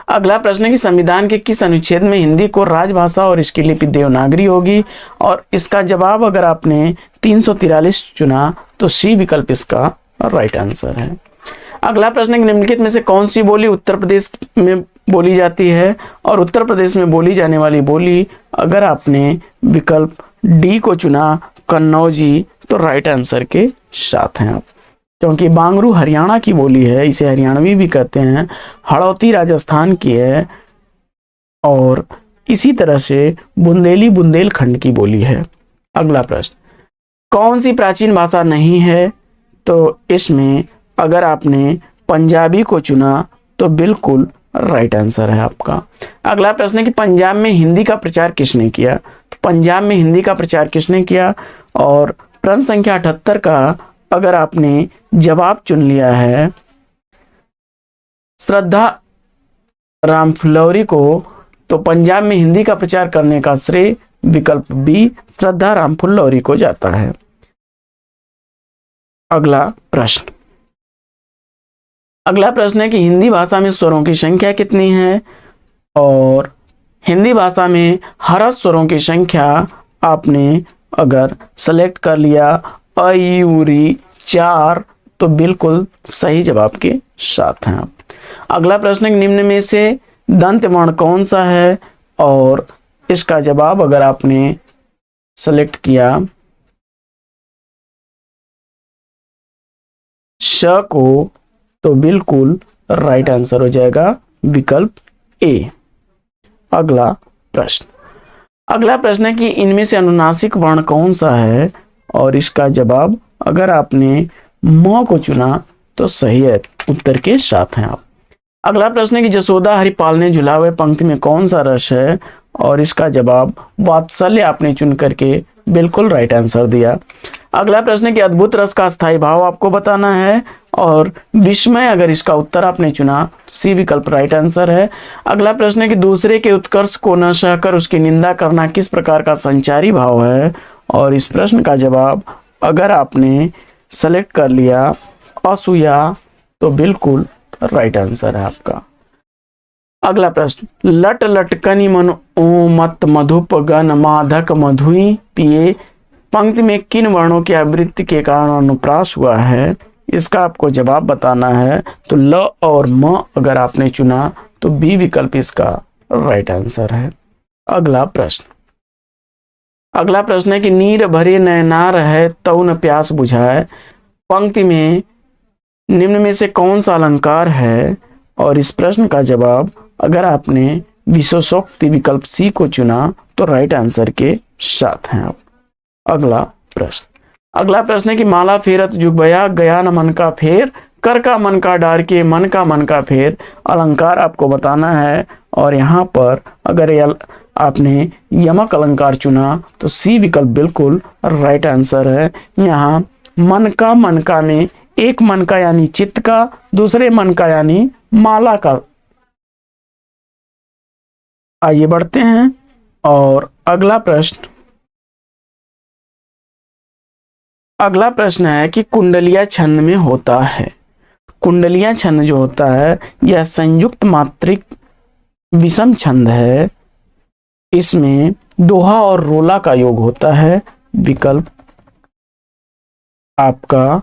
अगला प्रश्न है कि संविधान के किस अनुच्छेद में हिंदी को राजभाषा और इसकी लिपि देवनागरी होगी? और इसका जवाब अगर आपने 343 चुना तो सी विकल्प इसका राइट आंसर है। अगला प्रश्न है कि निम्नलिखित में से कौन सी बोली उत्तर प्रदेश में बोली जाती है? और उत्तर प्रदेश में बोली जाने वाली बोली अगर आपने विकल्प डी को चुना कन्नौजी, तो राइट आंसर के साथ हैं आप। क्योंकि बांगरू हरियाणा की बोली है, इसे हरियाणवी भी कहते हैं। हड़ौती राजस्थान की है और इसी तरह से बुंदेली बुंदेलखंड की बोली है। अगला प्रश्न, कौन सी प्राचीन भाषा नहीं है? तो इसमें अगर आपने पंजाबी को चुना तो बिल्कुल राइट आंसर है आपका। अगला प्रश्न है कि पंजाब में हिंदी का प्रचार किसने किया? तो पंजाब में हिंदी का प्रचार किसने किया? और प्रश्न संख्या 78 का अगर आपने जवाब चुन लिया है श्रद्धा रामफुलौरी को, तो पंजाब में हिंदी का प्रचार करने का श्रेय विकल्प बी श्रद्धा रामफुलौरी को जाता है। अगला प्रश्न है कि हिंदी भाषा में स्वरों की संख्या कितनी है? और हिंदी भाषा में ह्रस्व स्वरों की संख्या आपने अगर सेलेक्ट कर लिया अयूरी 4 तो बिल्कुल सही जवाब के साथ हैं आप। अगला प्रश्न है, निम्न में से दंत वर्ण कौन सा है? और इसका जवाब अगर आपने सेलेक्ट किया श को तो बिल्कुल राइट आंसर हो जाएगा विकल्प ए। अगला प्रश्न है कि इनमें से अनुनासिक वर्ण कौन सा है? और इसका जवाब अगर आपने म को चुना तो सही है, उत्तर के साथ हैं आप। अगला प्रश्न है कि जसोदा हरिपाल ने झुलावे पंक्ति में कौन सा रस है? और इसका जवाब वात्सल्य आपने चुन करके बिल्कुल राइट आंसर दिया। अगला प्रश्न है कि अद्भुत रस का स्थायी भाव आपको बताना है और विस्मय अगर इसका उत्तर आपने चुना तो सी विकल्प राइट आंसर है। अगला प्रश्न है कि दूसरे के उत्कर्ष को न सहकर उसकी निंदा करना किस प्रकार का संचारी भाव है? और इस प्रश्न का जवाब अगर आपने सेलेक्ट कर लिया असूया तो बिल्कुल राइट आंसर है आपका। अगला प्रश्न, लट लटकनी मन ओ मत मधुप गन माधक मधुई पिए पंक्ति में किन वर्णों की आवृत्ति के कारण अनुप्रास हुआ है? इसका आपको जवाब बताना है। तो ल और म अगर आपने चुना तो बी विकल्प इसका राइट आंसर है। अगला प्रश्न है कि नीर भरे नैनार है तौन प्यास बुझाए पंक्ति में निम्न में से कौन सा अलंकार है? और इस प्रश्न का जवाब अगर आपने विशेषोक्ति विकल्प सी को चुना तो राइट आंसर के साथ हैं आप। अगला प्रश्न है कि माला फेरत जुगबया गया न मन का फेर कर का मन का डार के मन का फेर अलंकार आपको बताना है। और यहाँ पर अगर आपने यमक अलंकार चुना तो सी विकल्प बिल्कुल राइट आंसर है। यहाँ मन का में एक मन का यानी चित्त का, दूसरे मन का यानी माला का। आइए बढ़ते हैं और अगला प्रश्न है कि कुंडलिया छंद में होता है। कुंडलिया छंद जो होता है यह संयुक्त मात्रिक विषम छंद है। इसमें दोहा और रोला का योग होता है। विकल्प आपका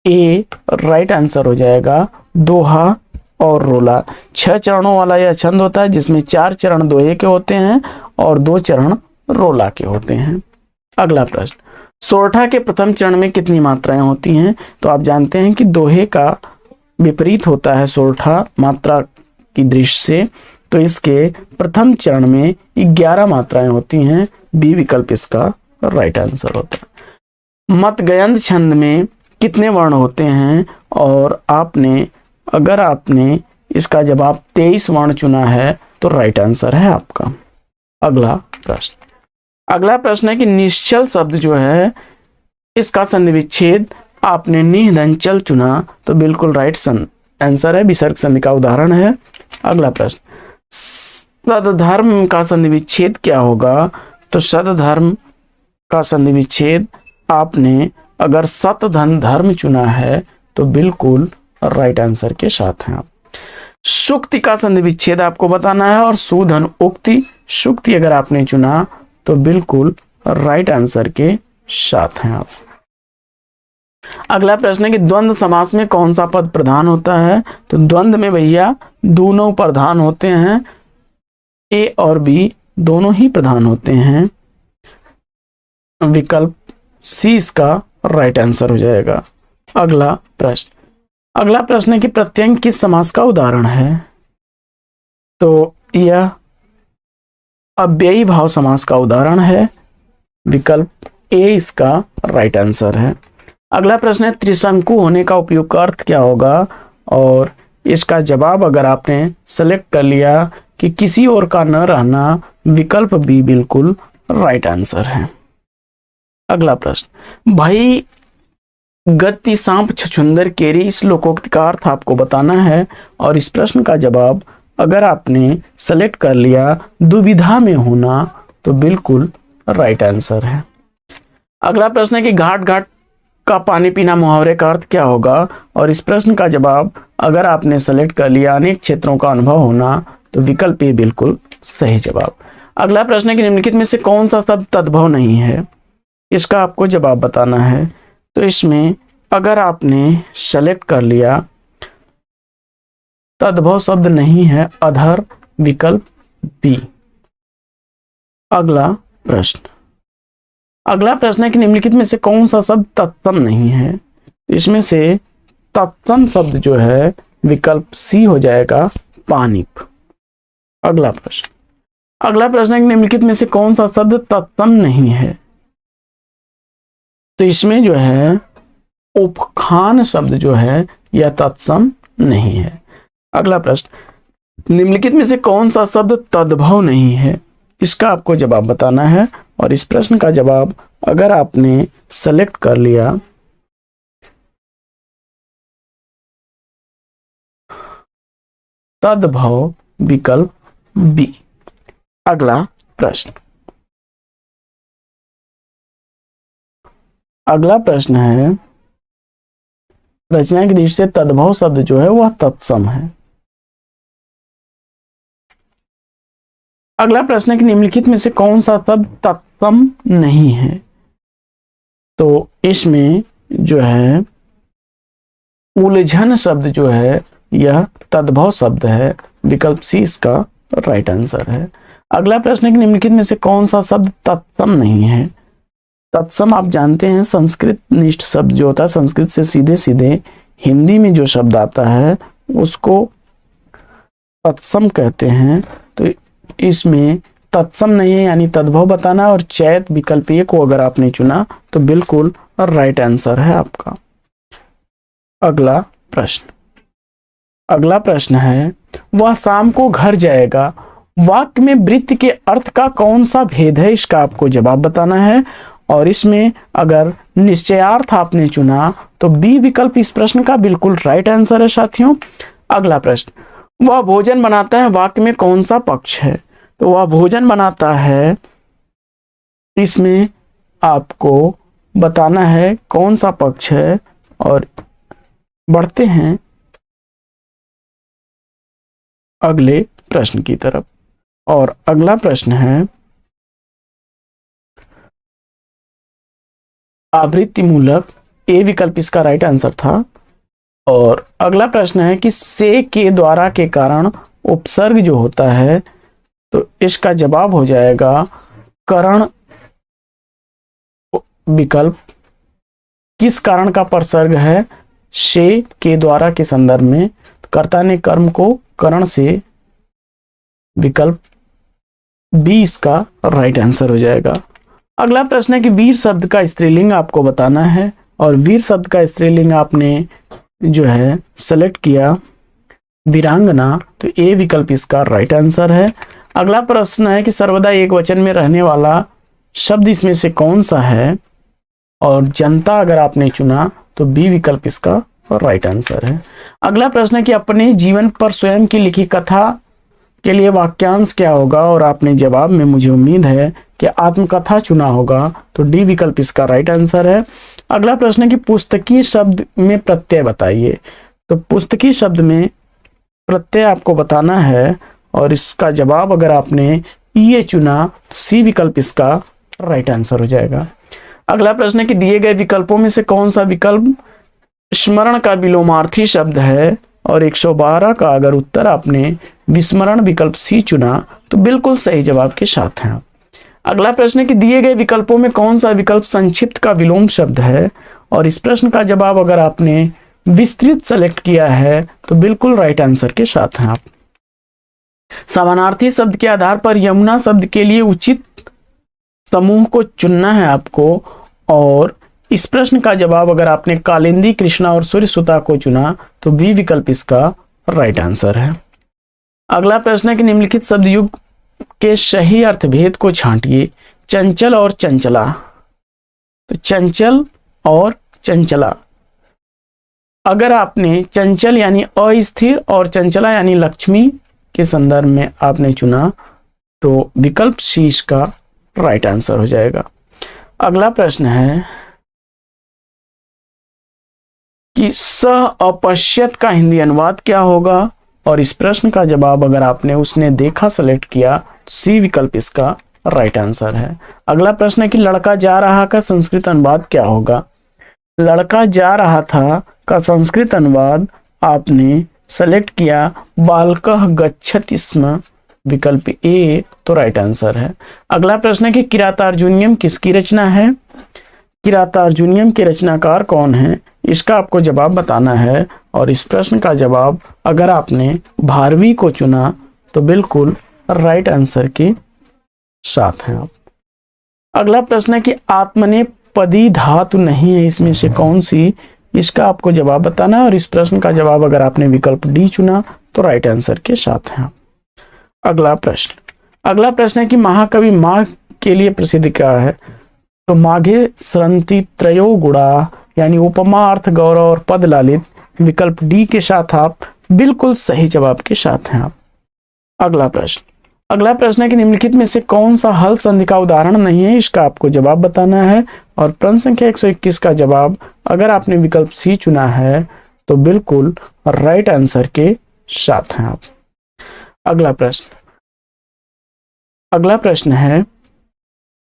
ए राइट आंसर हो जाएगा। दोहा और रोला 6 चरणों वाला यह छंद होता है जिसमें 4 चरण दोहे के होते हैं और 2 चरण रोला के होते हैं। अगला प्रश्न, सोरठा के प्रथम चरण में कितनी मात्राएं होती हैं? तो आप जानते हैं कि दोहे का विपरीत होता है सोरठा मात्रा की दृष्टि से, तो इसके प्रथम चरण में 11 मात्राएं होती हैं। बी विकल्प इसका राइट आंसर होता है। मतगयंत छंद में कितने वर्ण होते हैं? और अगर आपने इसका जवाब 23 वर्ण चुना है तो राइट आंसर है आपका। अगला प्रश्न है कि निश्चल शब्द जो है इसका संधि विच्छेद आपने निधंचल चुना तो बिल्कुल राइट आंसर है, विसर्ग संधि का उदाहरण है। अगला प्रश्न, सदधर्म का संधि विच्छेद क्या होगा? तो सदधर्म का संधि विच्छेद आपने अगर सतधन धर्म चुना है तो बिल्कुल राइट आंसर के साथ हैं आप। सुक्ति का संधि विच्छेद आपको बताना है और सुधन उक्ति सुक्ति अगर आपने चुना तो बिल्कुल राइट आंसर के साथ हैं आप। अगला प्रश्न है कि द्वंद्व समास में कौन सा पद प्रधान होता है? तो द्वंद्व में भैया दोनों प्रधान होते हैं, ए और बी दोनों ही प्रधान होते हैं। विकल्प सी इसका राइट आंसर हो जाएगा। अगला प्रश्न है कि प्रत्यंग किस समास का उदाहरण है? तो यह अव्ययी भाव समास का उदाहरण है। विकल्प ए इसका राइट आंसर है। अगला प्रश्न है त्रिशंकु होने का उपयुक्त अर्थ क्या होगा? और इसका जवाब अगर आपने सेलेक्ट कर लिया कि किसी और का न रहना, विकल्प बी बिल्कुल राइट आंसर है। अगला प्रश्न, भाई गति सांप छछुंदर केरी, इस लोकोक्ति का अर्थ आपको बताना है और इस प्रश्न का जवाब अगर आपने सेलेक्ट कर लिया दुविधा में होना, तो बिल्कुल राइट आंसर है। अगला प्रश्न है कि घाट घाट का पानी पीना मुहावरे का अर्थ क्या होगा? और इस प्रश्न का जवाब अगर आपने सेलेक्ट कर लिया अनेक क्षेत्रों का अनुभव होना, तो विकल्प ए बिल्कुल सही जवाब। अगला प्रश्न है कि निम्नलिखित में से कौन सा शब्द तद्भव नहीं है? इसका आपको जवाब बताना है। तो इसमें अगर आपने सेलेक्ट कर लिया तद्भव शब्द नहीं है अधर, विकल्प बी। अगला प्रश्न है कि निम्नलिखित में से कौन सा शब्द तत्सम नहीं है? इसमें से तत्सम शब्द जो है विकल्प सी हो जाएगा, पानीप। अगला प्रश्न है कि निम्नलिखित में से कौन सा शब्द तत्सम नहीं है? तो इसमें जो है उपखान शब्द जो है यह तत्सम नहीं है। अगला प्रश्न, निम्नलिखित में से कौन सा शब्द तद्भव नहीं है? इसका आपको जवाब बताना है और इस प्रश्न का जवाब अगर आपने सेलेक्ट कर लिया तद्भव, विकल्प बी। अगला प्रश्न है रचना की दृष्टि से तद्भव शब्द जो है वह तत्सम है। अगला प्रश्न है कि निम्नलिखित में से कौन सा शब्द तत्सम नहीं है? तो इसमें जो है उलझन शब्द जो है यह तद्भव शब्द है, विकल्प सी इसका राइट आंसर है। अगला प्रश्न है कि निम्नलिखित में से कौन सा शब्द तत्सम नहीं है? तत्सम आप जानते हैं संस्कृत निष्ठ शब्द जो होता है, संस्कृत से सीधे सीधे हिंदी में जो शब्द आता है उसको तत्सम कहते हैं। तो इसमें तत्सम नहीं है यानी तद्भव बताना, और चैत विकल्प ए को अगर आपने चुना तो बिल्कुल राइट आंसर है आपका। अगला प्रश्न है वह शाम को घर जाएगा, वाक्य में वृत्ति के अर्थ का कौन सा भेद है? इसका आपको जवाब बताना है और इसमें अगर निश्चयार्थ आपने चुना तो बी विकल्प इस प्रश्न का बिल्कुल राइट आंसर है साथियों। अगला प्रश्न, वह भोजन बनाता है, वाक्य में कौन सा पक्ष है? तो वह भोजन बनाता है, इसमें आपको बताना है कौन सा पक्ष है। और बढ़ते हैं अगले प्रश्न की तरफ, और अगला प्रश्न है आवृत्ति मूलक, ए विकल्प इसका राइट आंसर था। और अगला प्रश्न है कि से के द्वारा के कारण उपसर्ग जो होता है, तो इसका जवाब हो जाएगा करण, विकल्प किस कारण का प्रसर्ग है? से के द्वारा के संदर्भ में कर्ता ने कर्म को करण से, विकल्प बी इसका राइट आंसर हो जाएगा। अगला प्रश्न है कि वीर शब्द का स्त्रीलिंग आपको बताना है और वीर शब्द का स्त्रीलिंग आपने जो है सेलेक्ट किया वीरांगना, तो ए विकल्प इसका राइट आंसर है। अगला प्रश्न है कि सर्वदा एक वचन में रहने वाला शब्द इसमें से कौन सा है? और जनता अगर आपने चुना तो बी विकल्प इसका राइट आंसर है। अगला प्रश्न है कि अपने जीवन पर स्वयं की लिखी कथा के लिए वाक्यांश क्या होगा? और आपने जवाब में मुझे उम्मीद है कि आत्मकथा चुना होगा, तो डी विकल्प इसका राइट आंसर है। अगला प्रश्न है कि पुस्तकीय शब्द में प्रत्यय बताइए। तो पुस्तकीय शब्द में प्रत्यय आपको बताना है और इसका जवाब अगर आपने ये चुना तो सी विकल्प इसका राइट आंसर हो जाएगा। अगला प्रश्न है कि दिए गए विकल्पों में से कौन सा विकल्प स्मरण का विलोमार्थी शब्द है? और 112 का अगर उत्तर आपने विस्मरण विकल्प सी चुना तो बिल्कुल सही जवाब के साथ हैं। अगला प्रश्न है कि दिए गए विकल्पों में कौन सा विकल्प संक्षिप्त का विलोम शब्द है? और इस प्रश्न का जवाब अगर आपने विस्तृत सेलेक्ट किया है तो बिल्कुल राइट आंसर के साथ हैं आप। समानार्थी शब्द के आधार पर यमुना शब्द के लिए उचित समूह को चुनना है आपको, और इस प्रश्न का जवाब अगर आपने कालिंदी, कृष्णा और सूर्यसुता को चुना तो बी विकल्प इसका राइट आंसर है। अगला प्रश्न है कि निम्नलिखित शब्द युग के सही अर्थभेद को छांटिए। चंचल और चंचला, तो चंचल और चंचला, अगर आपने चंचल यानी अस्थिर और चंचला यानी लक्ष्मी के संदर्भ में आपने चुना तो विकल्प सी इसका राइट आंसर हो जाएगा। अगला प्रश्न है कि सह अपश्यत का हिंदी अनुवाद क्या होगा, और इस प्रश्न का जवाब अगर आपने उसने देखा सेलेक्ट किया, सी विकल्प इसका राइट आंसर है। अगला प्रश्न है कि लड़का जा रहा का संस्कृत अनुवाद क्या होगा। लड़का जा रहा था का संस्कृत अनुवाद आपने सेलेक्ट किया बालकः गच्छति स्म, विकल्प ए तो राइट आंसर है। अगला प्रश्न है कि किरातार्जुनीयम किसकी रचना है। किरातार्जुनीयम के रचनाकार कौन है, इसका आपको जवाब बताना है, और इस प्रश्न का जवाब अगर आपने भारवी को चुना तो बिल्कुल राइट आंसर के साथ हैं आप। अगला प्रश्न है कि आत्मनेपदी धातु नहीं है इसमें से कौन सी, इसका आपको जवाब बताना है, और इस प्रश्न का जवाब अगर आपने विकल्प डी चुना तो राइट आंसर के साथ हैं। अगला प्रश्न है कि महाकवि माघ के लिए प्रसिद्ध क्या है, तो माघे सरंती त्रयो गुणा यानी उपमा, अर्थ, गौरव और पद लालित, विकल्प डी के साथ आप बिल्कुल सही जवाब के साथ हैं आप। अगला प्रश्न है कि निम्नलिखित में से कौन सा हल संधि का उदाहरण नहीं है, इसका आपको जवाब बताना है, और प्रश्न संख्या 121 का जवाब अगर आपने विकल्प सी चुना है तो बिल्कुल राइट आंसर के साथ हैं आप। अगला प्रश्न है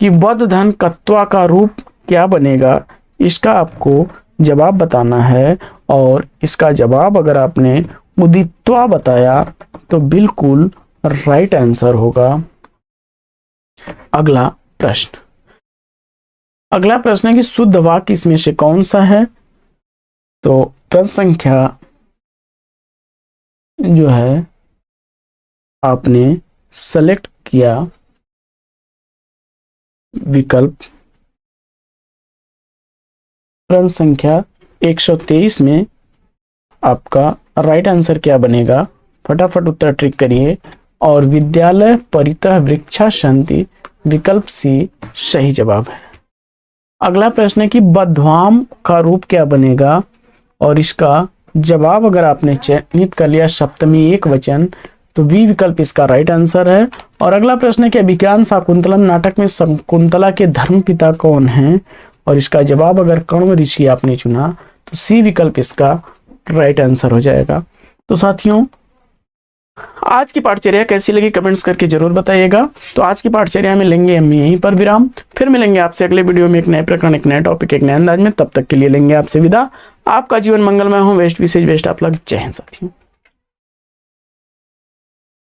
कि वध धन कत्वा का रूप क्या बनेगा, इसका आपको जवाब बताना है, और इसका जवाब अगर आपने उदित्वा बताया तो बिल्कुल राइट आंसर होगा। अगला प्रश्न है कि शुद्ध वाक्य इसमें से कौन सा है, तो प्रश्न संख्या जो है आपने सेलेक्ट किया विकल्प प्रश्न संख्या 123 में आपका राइट आंसर क्या बनेगा, फटाफट उत्तर ट्रिक करिए, और विद्यालय परितः वृक्षा शांति, विकल्प सी सही जवाब है। अगला प्रश्न है कि बध्वाम का रूप क्या बनेगा, और इसका जवाब अगर आपने चयनित कर लिया सप्तमी एक वचन तो बी विकल्प इसका राइट आंसर है। और अगला प्रश्न है कि अभिज्ञान शाकुंतलम नाटक में शकुंतला के धर्मपिता कौन हैं, और इसका जवाब अगर कण्व ऋषि आपने चुना तो सी विकल्प इसका राइट आंसर हो जाएगा। तो साथियों, आज की पाठचर्या कैसी लगी कमेंट्स करके जरूर बताइएगा। तो आज की पाठचर्या में लेंगे हम यहीं पर विराम, फिर मिलेंगे आपसे अगले वीडियो में एक नए प्रकरण, एक नए टॉपिक, एक नए अंदाज में। तब तक के लिए लेंगे आपसे विदा। आपका जीवन मंगलमय हो। वेस्ट विशेष बेस्ट आप लग। जय हिंद साथियों।